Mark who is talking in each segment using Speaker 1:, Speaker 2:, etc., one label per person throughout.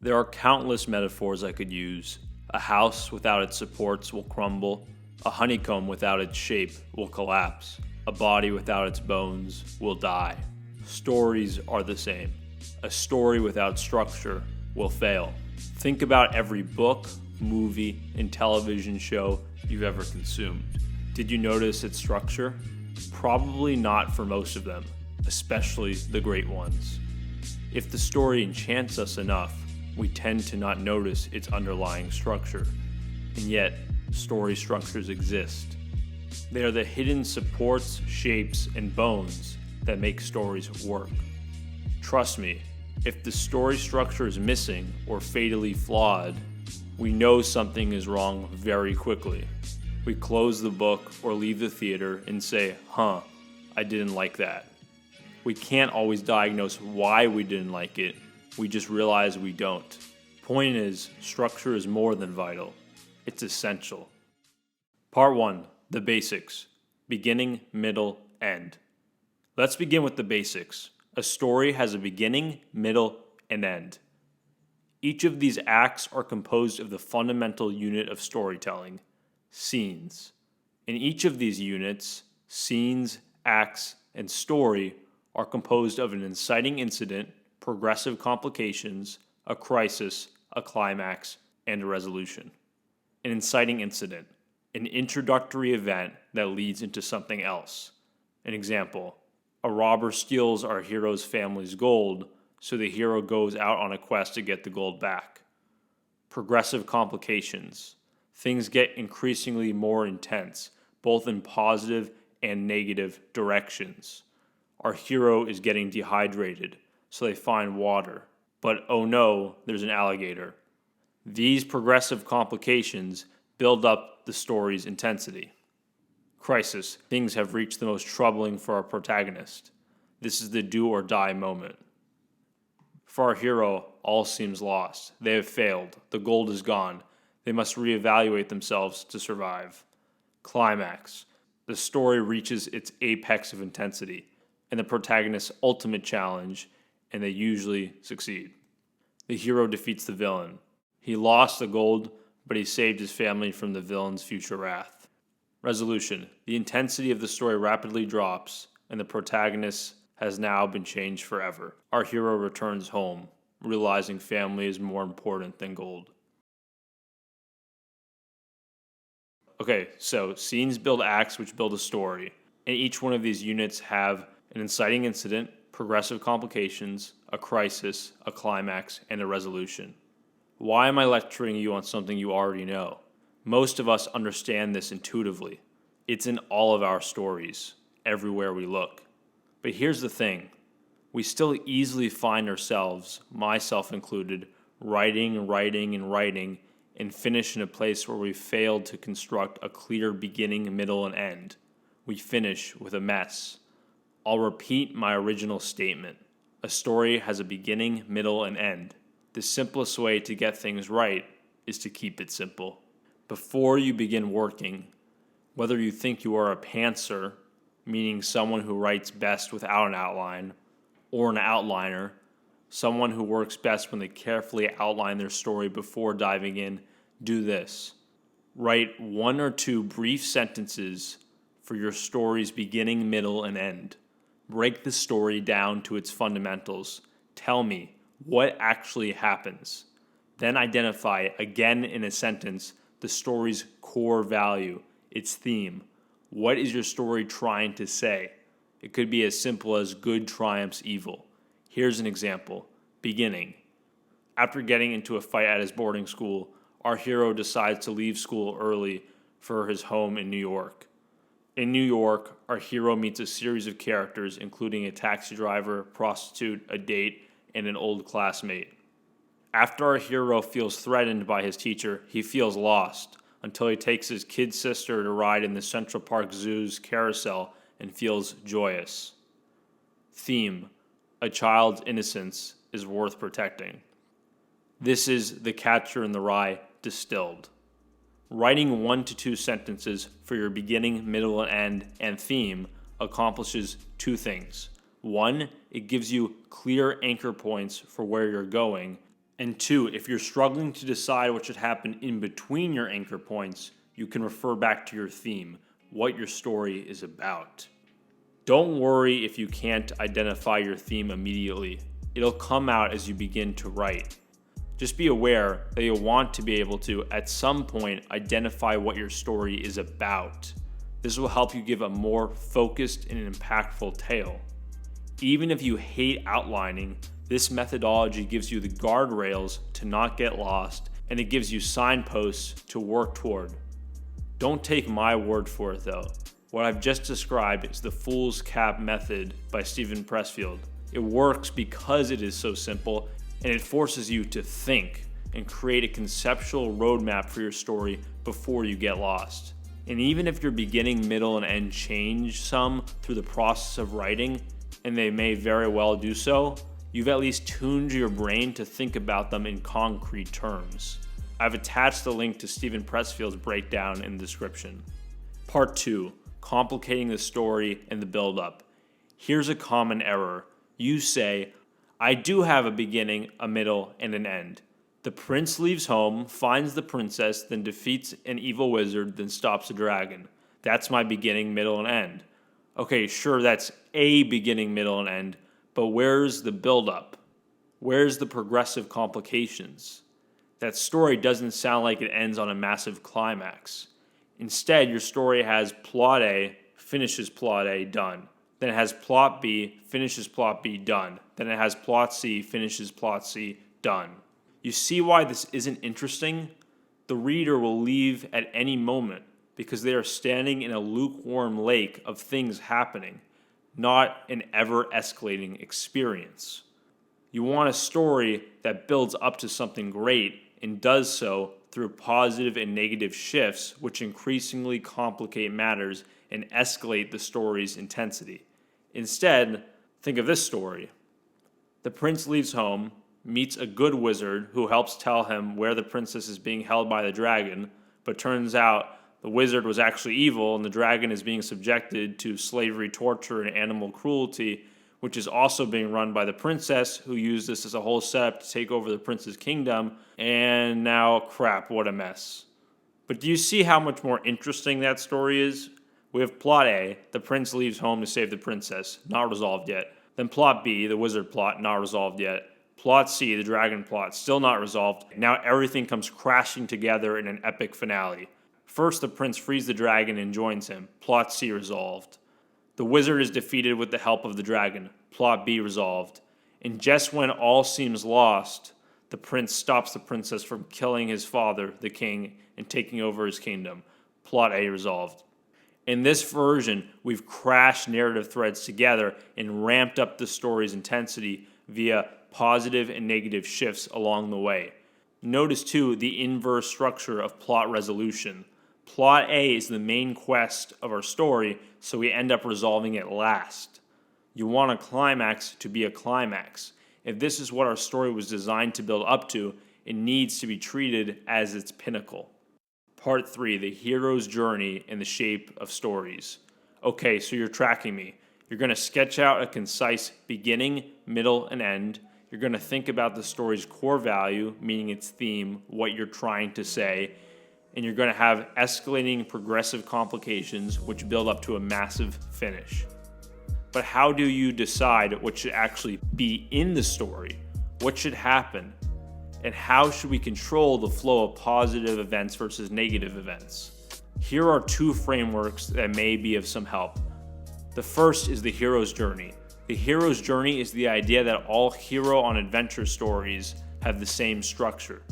Speaker 1: There are countless metaphors I could use. A house without its supports will crumble. A honeycomb without its shape will collapse. A body without its bones will die. Stories are the same. A story without structure will fail. Think about every book, movie, and television show you've ever consumed. Did you notice its structure? Probably not for most of them, especially the great ones. If the story enchants us enough, we tend to not notice its underlying structure. And yet, story structures exist. They are the hidden supports, shapes, and bones that make stories work. Trust me, if the story structure is missing or fatally flawed, we know something is wrong very quickly. We close the book or leave the theater and say, I didn't like that. We can't always diagnose why we didn't like it, we just realize we don't. Point is, structure is more than vital. It's essential. Part 1. The basics. Beginning, middle, end. Let's begin with the basics. A story has a beginning, middle, and end. Each of these acts are composed of the fundamental unit of storytelling, scenes. In each of these units, scenes, acts, and story are composed of an inciting incident, progressive complications, a crisis, a climax, and a resolution. An inciting incident, an introductory event that leads into something else. An example, a robber steals our hero's family's gold, so the hero goes out on a quest to get the gold back. Progressive complications, things get increasingly more intense, both in positive and negative directions. Our hero is getting dehydrated, so they find water. But oh no, there's an alligator. These progressive complications build up the story's intensity. Crisis, things have reached the most troubling for our protagonist. This is the do or die moment. For our hero, all seems lost. They have failed. The gold is gone. They must reevaluate themselves to survive. Climax, the story reaches its apex of intensity and the protagonist's ultimate challenge, and they usually succeed. The hero defeats the villain. He lost the gold, but he saved his family from the villain's future wrath. Resolution. The intensity of the story rapidly drops, and the protagonist has now been changed forever. Our hero returns home, realizing family is more important than gold. Okay, so scenes build acts which build a story, and each one of these units have an inciting incident, progressive complications, a crisis, a climax, and a resolution. Why am I lecturing you on something you already know? Most of us understand this intuitively. It's in all of our stories, everywhere we look. But here's the thing. We still easily find ourselves, myself included, writing, and finish in a place where we failed to construct a clear beginning, middle, and end. We finish with a mess. I'll repeat my original statement. A story has a beginning, middle, and end. The simplest way to get things right is to keep it simple. Before you begin working, whether you think you are a pantser, meaning someone who writes best without an outline, or an outliner, someone who works best when they carefully outline their story before diving in, do this. Write 1 or 2 brief sentences for your story's beginning, middle, and end. Break the story down to its fundamentals. Tell me what actually happens. Then identify, again in a sentence, the story's core value, its theme. What is your story trying to say? It could be as simple as good triumphs evil. Here's an example. Beginning. After getting into a fight at his boarding school, our hero decides to leave school early for his home in New York. In New York, our hero meets a series of characters, including a taxi driver, prostitute, a date, and an old classmate. After our hero feels threatened by his teacher, he feels lost until he takes his kid sister to ride in the Central Park Zoo's carousel and feels joyous. Theme: a child's innocence is worth protecting. This is The Catcher in the Rye distilled. Writing 1 to 2 sentences for your beginning, middle, and end and theme accomplishes 2 things. 1, it gives you clear anchor points for where you're going. And 2, if you're struggling to decide what should happen in between your anchor points, you can refer back to your theme, what your story is about. Don't worry if you can't identify your theme immediately. It'll come out as you begin to write. Just be aware that you'll want to be able to, at some point, identify what your story is about. This will help you give a more focused and impactful tale. Even if you hate outlining, this methodology gives you the guardrails to not get lost, and it gives you signposts to work toward. Don't take my word for it though. What I've just described is the Fool's Cap method by Steven Pressfield. It works because it is so simple, and it forces you to think and create a conceptual roadmap for your story before you get lost. And even if your beginning, middle, and end change some through the process of writing, and they may very well do so, you've at least tuned your brain to think about them in concrete terms. I've attached the link to Steven Pressfield's breakdown in the description. Part 2, complicating the story and the build-up. Here's a common error. You say, I do have a beginning, a middle, and an end. The prince leaves home, finds the princess, then defeats an evil wizard, then stops a dragon. That's my beginning, middle, and end. Okay, sure, that's a beginning, middle, and end, but where's the build-up? Where's the progressive complications? That story doesn't sound like it ends on a massive climax. Instead, your story has plot A, finishes plot A, done. Then it has plot B, finishes plot B, done. Then it has plot C, finishes plot C, done. You see why this isn't interesting? The reader will leave at any moment because they are standing in a lukewarm lake of things happening, not an ever-escalating experience. You want a story that builds up to something great and does so through positive and negative shifts, which increasingly complicate matters and escalate the story's intensity. Instead, think of this story. The prince leaves home, meets a good wizard who helps tell him where the princess is being held by the dragon, but turns out the wizard was actually evil and the dragon is being subjected to slavery, torture, and animal cruelty, which is also being run by the princess, who used this as a whole setup to take over the prince's kingdom, and now, crap, what a mess. But do you see how much more interesting that story is? We have plot A, the prince leaves home to save the princess, not resolved yet. Then plot B, the wizard plot, not resolved yet. Plot C, the dragon plot, still not resolved. Now everything comes crashing together in an epic finale. First, the prince frees the dragon and joins him. Plot C resolved. The wizard is defeated with the help of the dragon. Plot B resolved. And just when all seems lost, the prince stops the princess from killing his father, the king, and taking over his kingdom. Plot A resolved. In this version, we've crashed narrative threads together and ramped up the story's intensity via positive and negative shifts along the way. Notice, too, the inverse structure of plot resolution. Plot A is the main quest of our story, so we end up resolving it last. You want a climax to be a climax. If this is what our story was designed to build up to, it needs to be treated as its pinnacle. Part 3, the hero's journey in the shape of stories. Okay, so you're tracking me. You're going to sketch out a concise beginning, middle, and end. You're going to think about the story's core value, meaning its theme, what you're trying to say, and you're going to have escalating progressive complications which build up to a massive finish. But how do you decide what should actually be in the story? What should happen? And how should we control the flow of positive events versus negative events? Here are 2 frameworks that may be of some help. The first is the hero's journey. The hero's journey is the idea that all hero on adventure stories have the same structure.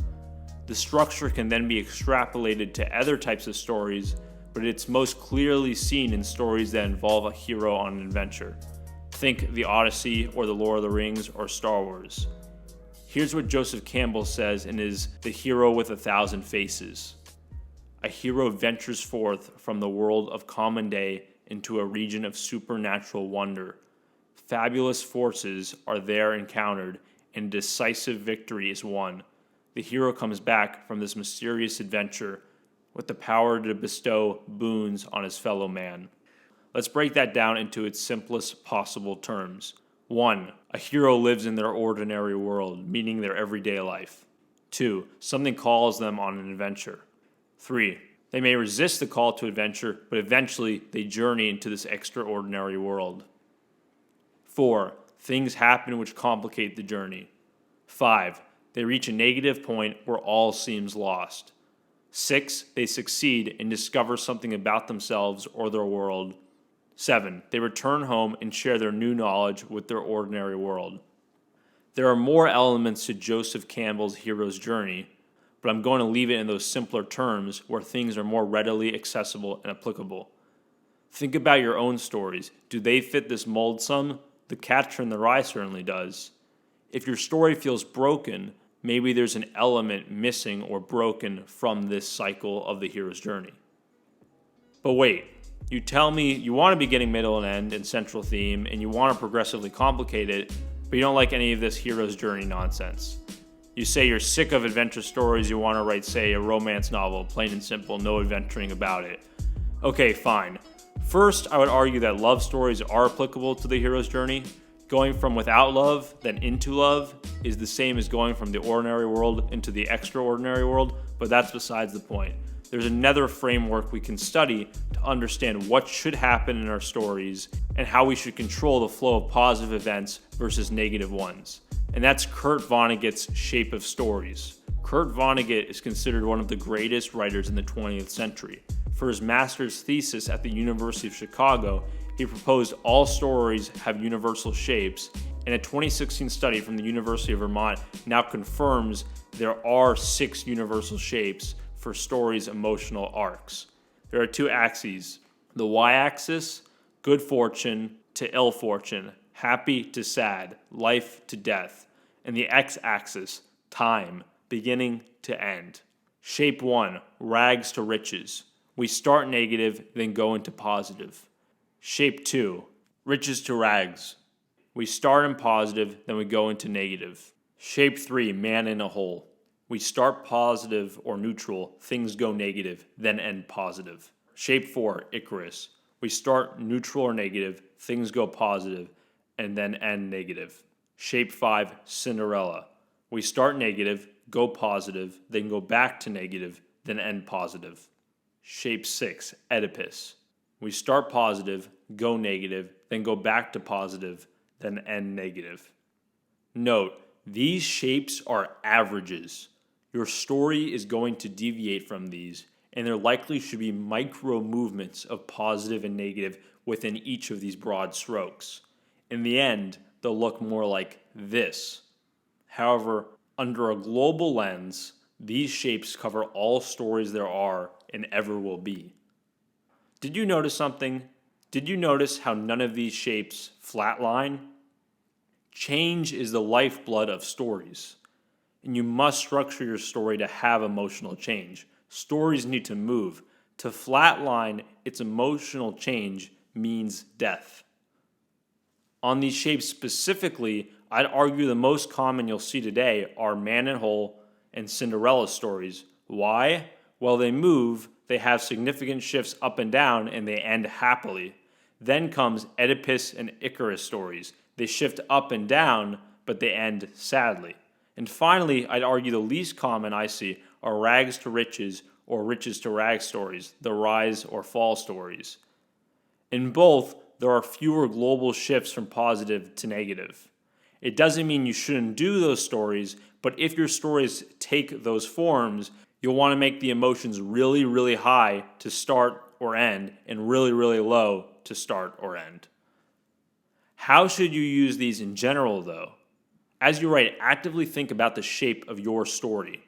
Speaker 1: The structure can then be extrapolated to other types of stories, but it's most clearly seen in stories that involve a hero on an adventure. Think The Odyssey or The Lord of the Rings or Star Wars. Here's what Joseph Campbell says in his The Hero with 1,000 Faces. A hero ventures forth from the world of common day into a region of supernatural wonder. Fabulous forces are there encountered, and decisive victory is won. The hero comes back from this mysterious adventure with the power to bestow boons on his fellow man. Let's break that down into its simplest possible terms. 1. A hero lives in their ordinary world, meaning their everyday life. 2. Something calls them on an adventure. 3. They may resist the call to adventure, but eventually they journey into this extraordinary world. 4. Things happen which complicate the journey. 5. They reach a negative point where all seems lost. 6. They succeed and discover something about themselves or their world. 7. They return home and share their new knowledge with their ordinary world. There are more elements to Joseph Campbell's hero's journey, but I'm going to leave it in those simpler terms where things are more readily accessible and applicable. Think about your own stories. Do they fit this mold some? The Catcher in the Rye certainly does. If your story feels broken, maybe there's an element missing or broken from this cycle of the hero's journey. But wait, you tell me you want a beginning, middle, and end and central theme, and you want to progressively complicate it, but you don't like any of this hero's journey nonsense. You say you're sick of adventure stories, you want to write, say, a romance novel, plain and simple, no adventuring about it. Okay, fine. First, I would argue that love stories are applicable to the hero's journey. Going from without love, then into love, is the same as going from the ordinary world into the extraordinary world, but that's besides the point. There's another framework we can study to understand what should happen in our stories and how we should control the flow of positive events versus negative ones. And that's Kurt Vonnegut's Shape of Stories. Kurt Vonnegut is considered one of the greatest writers in the 20th century. For his master's thesis at the University of Chicago, he proposed all stories have universal shapes, and a 2016 study from the University of Vermont now confirms there are 6 universal shapes for stories' emotional arcs. There are 2 axes: the y-axis, good fortune to ill fortune, happy to sad, life to death, and the x-axis, time, beginning to end. Shape 1, rags to riches. We start negative, then go into positive. Shape 2, riches to rags. We start in positive, then we go into negative. Shape 3, man in a hole. We start positive or neutral, things go negative, then end positive. Shape 4, Icarus. We start neutral or negative, things go positive, and then end negative. Shape 5, Cinderella. We start negative, go positive, then go back to negative, then end positive. Shape 6, Oedipus. We start positive, go negative, then go back to positive, then end negative. Note, these shapes are averages. Your story is going to deviate from these, and there likely should be micro movements of positive and negative within each of these broad strokes. In the end, they'll look more like this. However, under a global lens, these shapes cover all stories there are and ever will be. Did you notice something? Did you notice how none of these shapes flatline? Change is the lifeblood of stories, and you must structure your story to have emotional change. Stories need to move. To flatline its emotional change means death. On these shapes specifically, I'd argue the most common you'll see today are Man in Hole and Cinderella stories. Why? Well, they move, they have significant shifts up and down, and they end happily. Then comes Oedipus and Icarus stories. They shift up and down, but they end sadly. And finally, I'd argue the least common I see are rags to riches or riches to rags stories, the rise or fall stories. In both, there are fewer global shifts from positive to negative. It doesn't mean you shouldn't do those stories, but if your stories take those forms, you'll want to make the emotions really, really high to start or end, and really, really low to start or end. How should you use these in general, though? As you write, actively think about the shape of your story.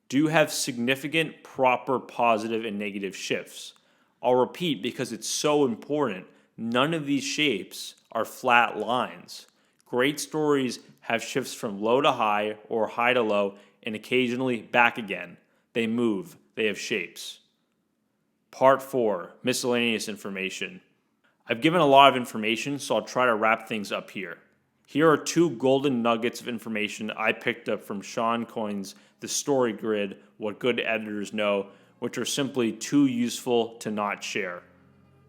Speaker 1: Do you have significant, proper positive and negative shifts? I'll repeat because it's so important. None of these shapes are flat lines. Great stories have shifts from low to high or high to low and occasionally back again. They move. They have shapes. Part 4, Miscellaneous Information. I've given a lot of information, so I'll try to wrap things up here. Here are 2 golden nuggets of information I picked up from Sean Coyne's The Story Grid, What Good Editors Know, which are simply too useful to not share.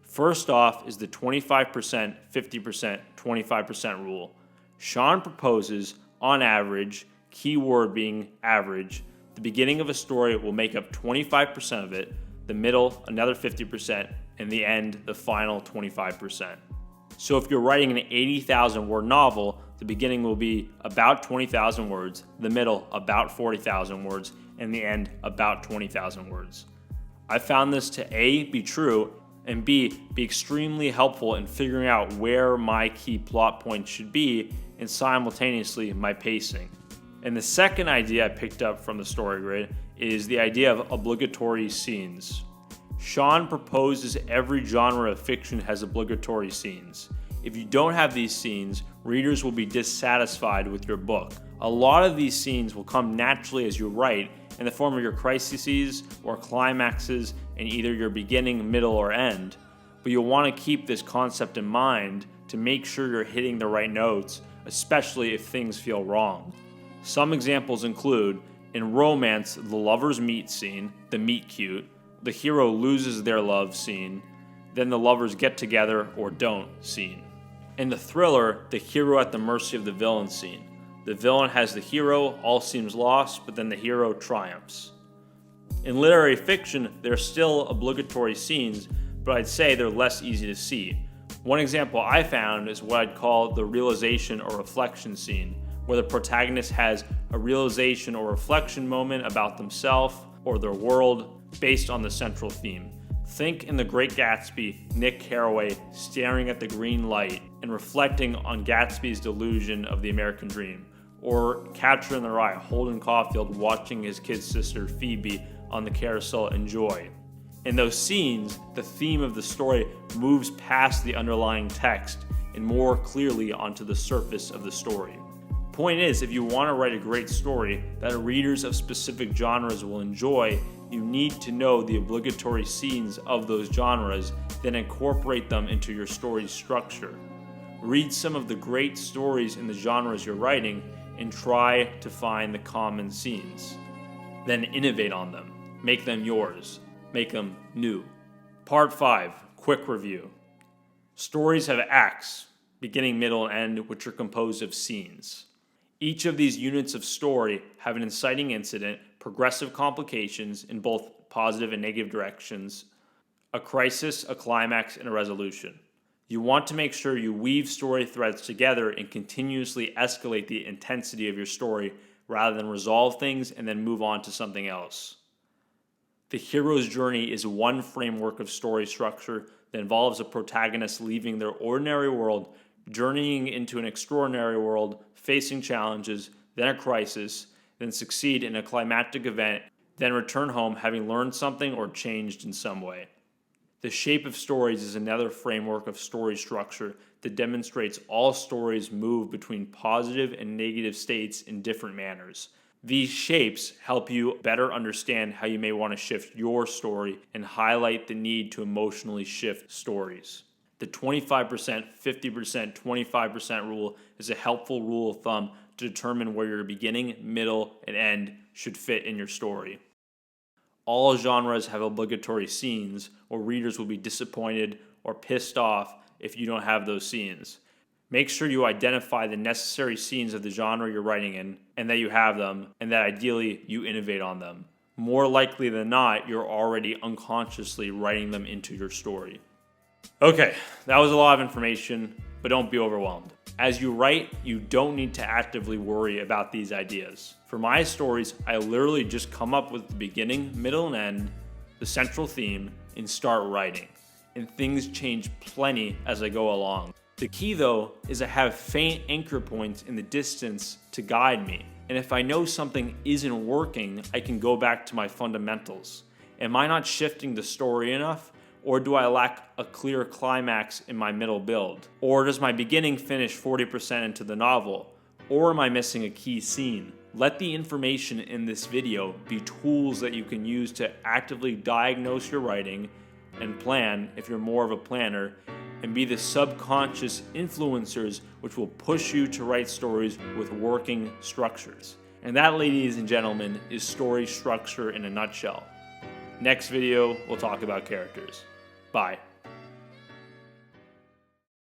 Speaker 1: First off is the 25%, 50%, 25% rule. Sean proposes, on average, keyword being average, the beginning of a story will make up 25% of it, the middle another 50%, and the end the final 25%. So if you're writing an 80,000 word novel, the beginning will be about 20,000 words, the middle about 40,000 words, and the end about 20,000 words. I found this to A, be true, and B, be extremely helpful in figuring out where my key plot points should be and simultaneously my pacing. And the second idea I picked up from the story grid is the idea of obligatory scenes. Sean proposes every genre of fiction has obligatory scenes. If you don't have these scenes, readers will be dissatisfied with your book. A lot of these scenes will come naturally as you write in the form of your crises or climaxes in either your beginning, middle, or end, but you'll want to keep this concept in mind to make sure you're hitting the right notes, especially if things feel wrong. Some examples include, in romance, the lovers meet scene, the meet cute, the hero loses their love scene, then the lovers get together or don't scene. In the thriller, the hero at the mercy of the villain scene. The villain has the hero, all seems lost, but then the hero triumphs. In literary fiction, there are still obligatory scenes, but I'd say they're less easy to see. One example I found is what I'd call the realization or reflection scene, where the protagonist has a realization or reflection moment about themselves or their world based on the central theme. Think in The Great Gatsby, Nick Carraway staring at the green light and reflecting on Gatsby's delusion of the American dream, or Catcher in the Rye, Holden Caulfield watching his kid sister Phoebe on the carousel enjoy. In those scenes, the theme of the story moves past the underlying text and more clearly onto the surface of the story. Point is, if you want to write a great story that readers of specific genres will enjoy, you need to know the obligatory scenes of those genres, then incorporate them into your story's structure. Read some of the great stories in the genres you're writing and try to find the common scenes. Then innovate on them. Make them yours. Make them new. Part 5, quick review. Stories have acts, beginning, middle, and end, which are composed of scenes. Each of these units of story have an inciting incident, progressive complications in both positive and negative directions, a crisis, a climax, and a resolution. You want to make sure you weave story threads together and continuously escalate the intensity of your story rather than resolve things and then move on to something else. The hero's journey is one framework of story structure that involves a protagonist leaving their ordinary world, journeying into an extraordinary world, facing challenges, then a crisis, then succeed in a climactic event, then return home having learned something or changed in some way. The shape of stories is another framework of story structure that demonstrates all stories move between positive and negative states in different manners. These shapes help you better understand how you may want to shift your story and highlight the need to emotionally shift stories. The 25%, 50%, 25% rule is a helpful rule of thumb to determine where your beginning, middle, and end should fit in your story. All genres have obligatory scenes, or readers will be disappointed or pissed off if you don't have those scenes. Make sure you identify the necessary scenes of the genre you're writing in, and that you have them, and that ideally you innovate on them. More likely than not, you're already unconsciously writing them into your story. Okay, that was a lot of information, but don't be overwhelmed. As you write, you don't need to actively worry about these ideas. For my stories, I literally just come up with the beginning, middle, and end, the central theme, and start writing. And things change plenty as I go along. The key, though, is I have faint anchor points in the distance to guide me. And if I know something isn't working, I can go back to my fundamentals. Am I not shifting the story enough? Or do I lack a clear climax in my middle build? Or does my beginning finish 40% into the novel? Or am I missing a key scene? Let the information in this video be tools that you can use to actively diagnose your writing and plan if you're more of a planner, and be the subconscious influencers which will push you to write stories with working structures. And that, ladies and gentlemen, is story structure in a nutshell. Next video, we'll talk about characters. Bye.